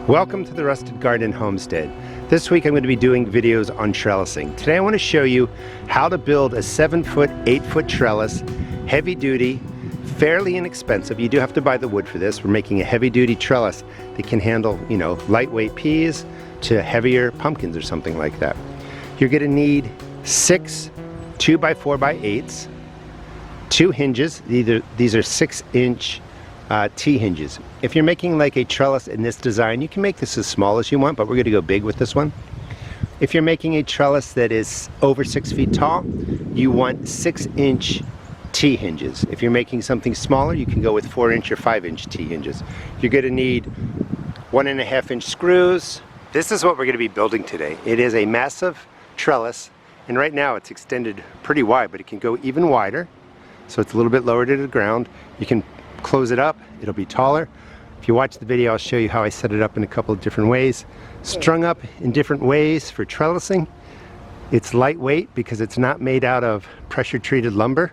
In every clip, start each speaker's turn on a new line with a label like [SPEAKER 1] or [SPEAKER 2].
[SPEAKER 1] Welcome to the Rusted Garden Homestead. This week I'm going to be doing videos on trellising. Today I want to show you how to build a 7-foot, 8-foot trellis, heavy duty, fairly inexpensive. You do have to buy the wood for this. We're making a heavy duty trellis that can handle, lightweight peas to heavier pumpkins or something like that. You're going to need 6 2x4x8s, 2 hinges. These are 6-inch T-hinges. If you're making like a trellis in this design, you can make this as small as you want, but we're going to go big with this one. If you're making a trellis that is over 6 feet tall, you want 6-inch T-hinges. If you're making something smaller, you can go with 4-inch or 5-inch T-hinges. You're going to need 1.5-inch screws. This is what we're going to be building today. It is a massive trellis, and right now it's extended pretty wide, but it can go even wider, so it's a little bit lower to the ground. You can close it up, it'll be taller. If you watch the video, I'll show you how I set it up in a couple of different ways. Strung up in different ways for trellising. It's lightweight because it's not made out of pressure treated lumber.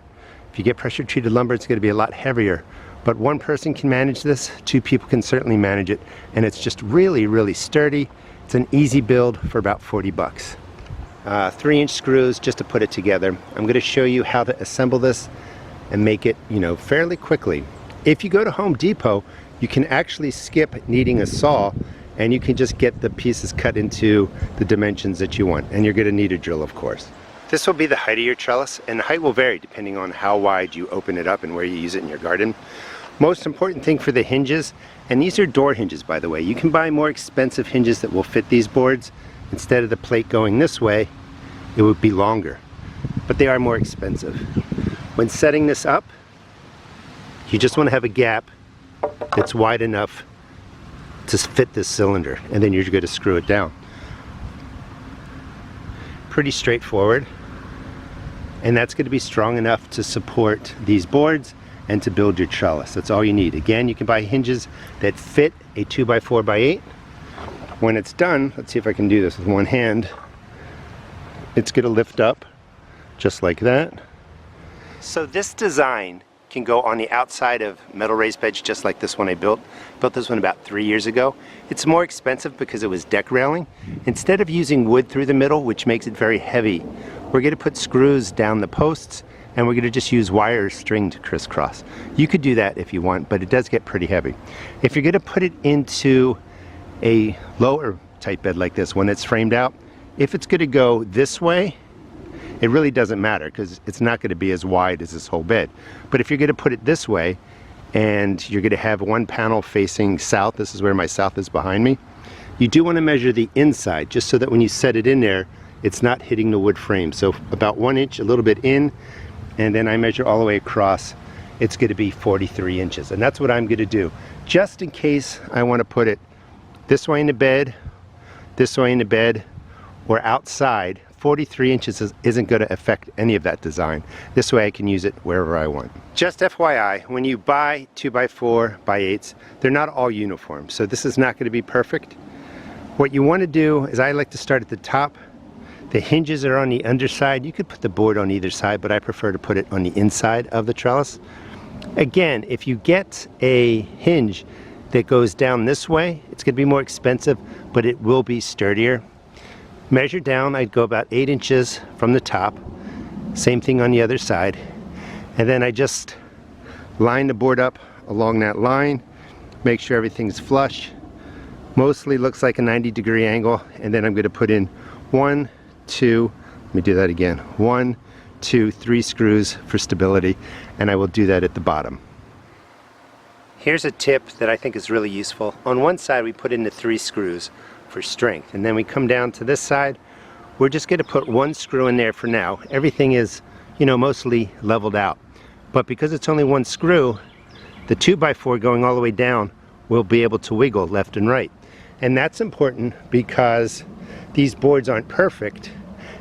[SPEAKER 1] If you get pressure treated lumber, it's going to be a lot heavier. But one person can manage this, 2 people can certainly manage it, and it's just really, really sturdy. It's an easy build for about 40 bucks. 3-inch screws just to put it together. I'm going to show you how to assemble this and make it, fairly quickly. If you go to Home Depot, you can actually skip needing a saw, and you can just get the pieces cut into the dimensions that you want. And you're going to need a drill, of course. This will be the height of your trellis, and the height will vary depending on how wide you open it up and where you use it in your garden. Most important thing for the hinges, and these are door hinges, by the way. You can buy more expensive hinges that will fit these boards. Instead of the plate going this way, it would be longer, but they are more expensive. When setting this up, you just want to have a gap that's wide enough to fit this cylinder, and then you're going to screw it down. Pretty straightforward, and that's going to be strong enough to support these boards and to build your trellis. That's all you need. Again, you can buy hinges that fit a 2x4x8. When it's done, let's see if I can do this with one hand. It's going to lift up just like that. So this design can go on the outside of metal raised beds just like this one I built. Built this one about 3 years ago. It's more expensive because it was deck railing. Instead of using wood through the middle, which makes it very heavy, we're going to put screws down the posts, and we're going to just use wire or string to crisscross. You could do that if you want, but it does get pretty heavy. If you're going to put it into a lower type bed like this, when it's framed out, if it's going to go this way, it really doesn't matter because it's not going to be as wide as this whole bed. But if you're going to put it this way and you're going to have one panel facing south, this is where my south is behind me, you do want to measure the inside just so that when you set it in there, it's not hitting the wood frame. So about 1 inch, a little bit in, and then I measure all the way across. It's going to be 43 inches, and that's what I'm going to do. Just in case I want to put it this way in the bed, this way in the bed, or outside, 43 inches isn't going to affect any of that design. This way I can use it wherever I want. Just FYI, when you buy 2x4x8s, they're not all uniform, so this is not going to be perfect. What you want to do is I like to start at the top. The hinges are on the underside. You could put the board on either side, but I prefer to put it on the inside of the trellis. Again, if you get a hinge that goes down this way, it's going to be more expensive, but it will be sturdier. Measure down, I'd go about 8 inches from the top. Same thing on the other side. And then I just line the board up along that line, make sure everything's flush. Mostly looks like a 90-degree angle, and then I'm going to put in 1, 2, let me do that again, 1, 2, 3 screws for stability, and I will do that at the bottom. Here's a tip that I think is really useful. On one side we put in the 3 screws for strength, and then we come down to this side. We're just going to put 1 screw in there for now. Everything is, mostly leveled out, but because it's only 1 screw, the 2x4 going all the way down will be able to wiggle left and right, and that's important because these boards aren't perfect,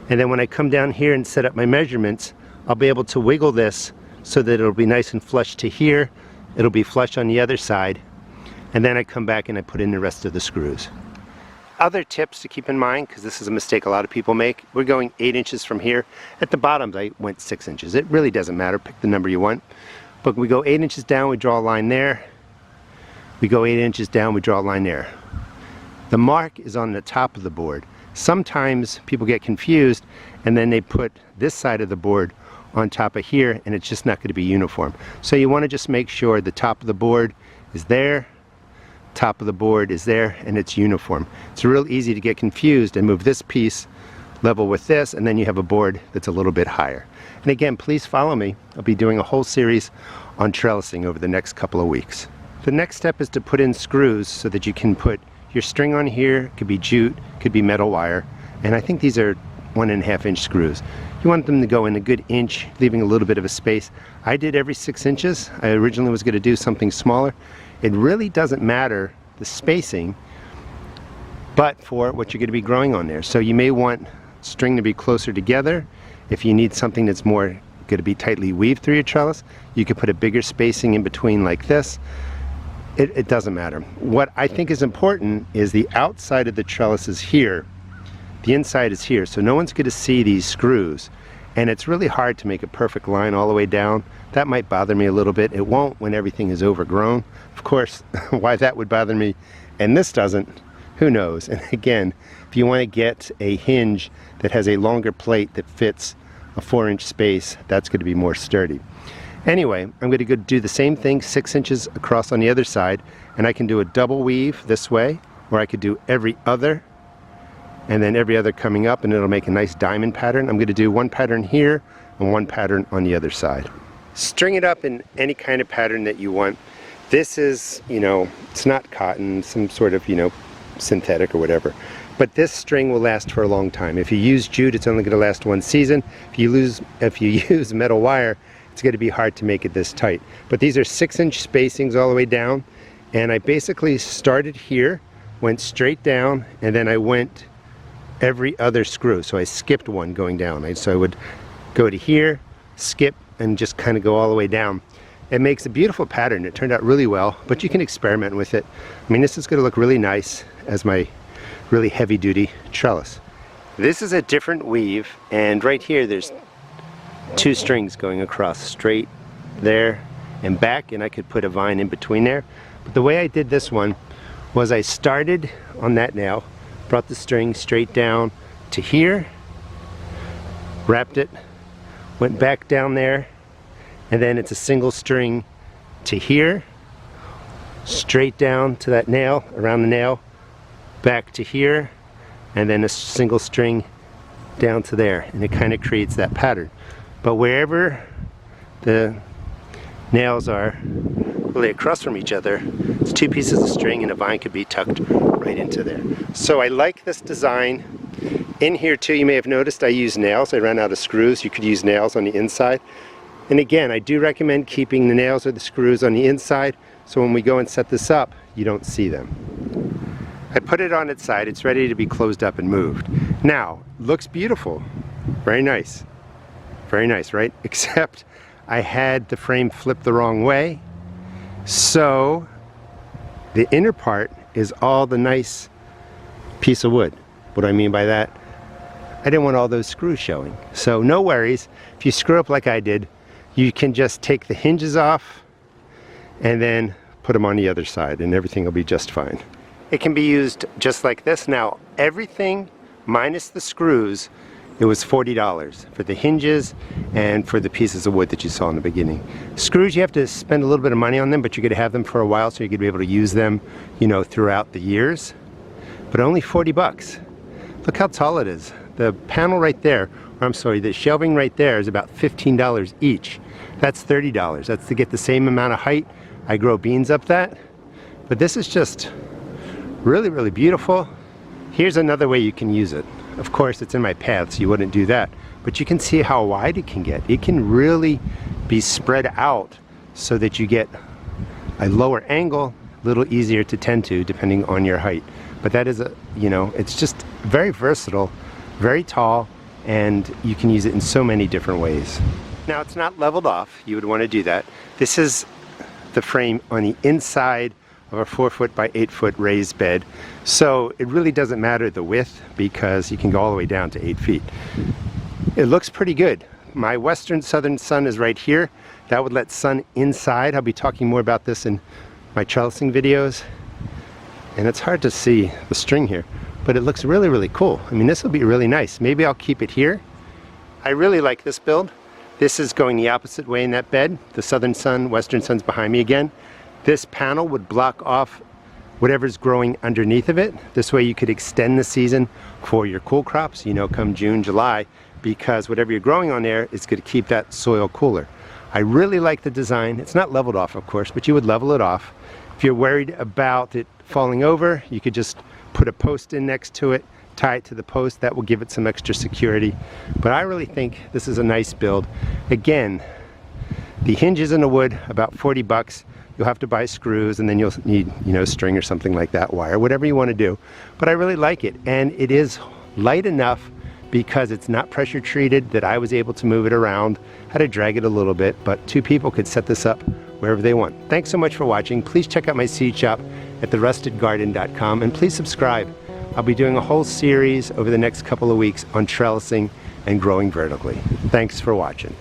[SPEAKER 1] and then when I come down here and set up my measurements, I'll be able to wiggle this so that it'll be nice and flush to here. It'll be flush on the other side, and then I come back and I put in the rest of the screws. Other tips to keep in mind, because this is a mistake a lot of people make, we're going 8 inches from here. At the bottoms I went 6 inches. It really doesn't matter, pick the number you want. But we go 8 inches down, we draw a line there. We go 8 inches down, we draw a line there. The mark is on the top of the board. Sometimes people get confused and then they put this side of the board on top of here, and it's just not going to be uniform. So you want to just make sure the top of the board is there, top of the board is there, and it's uniform. It's real easy to get confused and move this piece level with this, and then you have a board that's a little bit higher. And again, please follow me. I'll be doing a whole series on trellising over the next couple of weeks. The next step is to put in screws so that you can put your string on here. It could be jute, could be metal wire, and I think these are 1.5 inch screws. You want them to go in a good inch, leaving a little bit of a space. I did every 6 inches. I originally was going to do something smaller. It really doesn't matter the spacing, but for what you're going to be growing on there. So you may want string to be closer together. If you need something that's more going to be tightly weaved through your trellis, you could put a bigger spacing in between like this. It doesn't matter. What I think is important is the outside of the trellis is here. The inside is here, so no one's going to see these screws. And it's really hard to make a perfect line all the way down. That might bother me a little bit. It won't when everything is overgrown. Of course, why that would bother me and this doesn't, who knows? And again, if you want to get a hinge that has a longer plate that fits a 4-inch space, that's going to be more sturdy. Anyway, I'm going to go do the same thing 6 inches across on the other side, and I can do a double weave this way, or I could do every other, and then every other coming up, and it'll make a nice diamond pattern. I'm going to do one pattern here and one pattern on the other side. String it up in any kind of pattern that you want. This is, it's not cotton, some sort of, synthetic or whatever. But this string will last for a long time. If you use jute, it's only going to last 1 season. If you use metal wire, it's going to be hard to make it this tight. But these are 6-inch spacings all the way down, and I basically started here, went straight down, and then I went every other screw. So I skipped one going down. So I would go to here, skip, and just kind of go all the way down. It makes a beautiful pattern. It turned out really well, but you can experiment with it. I mean, this is going to look really nice as my really heavy-duty trellis. This is a different weave, and right here there's 2 strings going across, straight there and back, and I could put a vine in between there. But the way I did this one was I started on that nail, brought the string straight down to here, wrapped it, went back down there, and then it's a single string to here, straight down to that nail, around the nail, back to here, and then a single string down to there, and it kind of creates that pattern. But wherever the nails are really across from each other, it's 2 pieces of string, and a vine could be tucked right into there. So I like this design. In here too, you may have noticed I use nails. I ran out of screws. You could use nails on the inside. And again, I do recommend keeping the nails or the screws on the inside, so when we go and set this up, you don't see them. I put it on its side. It's ready to be closed up and moved. Now, looks beautiful. Very nice. Very nice, right? Except I had the frame flipped the wrong way. So the inner part is all the nice piece of wood. What do I mean by that? I didn't want all those screws showing. So no worries. If you screw up like I did, you can just take the hinges off and then put them on the other side, and everything will be just fine. It can be used just like this. Now, everything minus the screws, it was $40 for the hinges and for the pieces of wood that you saw in the beginning. Screws, you have to spend a little bit of money on them, but you're going to have them for a while, so you're going to be able to use them, throughout the years. But only 40 bucks. Look how tall it is. The panel right there, or I'm sorry, the shelving right there is about $15 each. That's $30. That's to get the same amount of height. I grow beans up that. But this is just really, really beautiful. Here's another way you can use it. Of course, it's in my path, so you wouldn't do that. But you can see how wide it can get. It can really be spread out so that you get a lower angle, a little easier to tend to depending on your height. But that is it's just very versatile, very tall, and you can use it in so many different ways. Now, it's not leveled off. You would want to do that. This is the frame on the inside of a 4-foot by 8-foot raised bed. So it really doesn't matter the width, because you can go all the way down to 8 feet. It looks pretty good. My western southern sun is right here. That would let sun inside. I'll be talking more about this in my trellising videos. and it's hard to see the string here, but it looks really, really cool. I mean, this will be really nice. Maybe I'll keep it here. I really like this build. This is going the opposite way in that bed. The southern sun, western sun's behind me again. This panel would block off whatever's growing underneath of it. This way you could extend the season for your cool crops, you know, come June, July, because whatever you're growing on there is going to keep that soil cooler. I really like the design. It's not leveled off, of course, but you would level it off. If you're worried about it falling over, you could just put a post in next to it, tie it to the post. That will give it some extra security. But I really think this is a nice build. Again, the hinges in the wood, about 40 bucks. You'll have to buy screws, and then you'll need, you know, string or something like that, wire, whatever you want to do. But I really like it, and it is light enough because it's not pressure treated that I was able to move it around. I had to drag it a little bit, but two people could set this up wherever they want. Thanks so much for watching. Please check out my seed shop at therustedgarden.com, and please subscribe. I'll be doing a whole series over the next couple of weeks on trellising and growing vertically. Thanks for watching.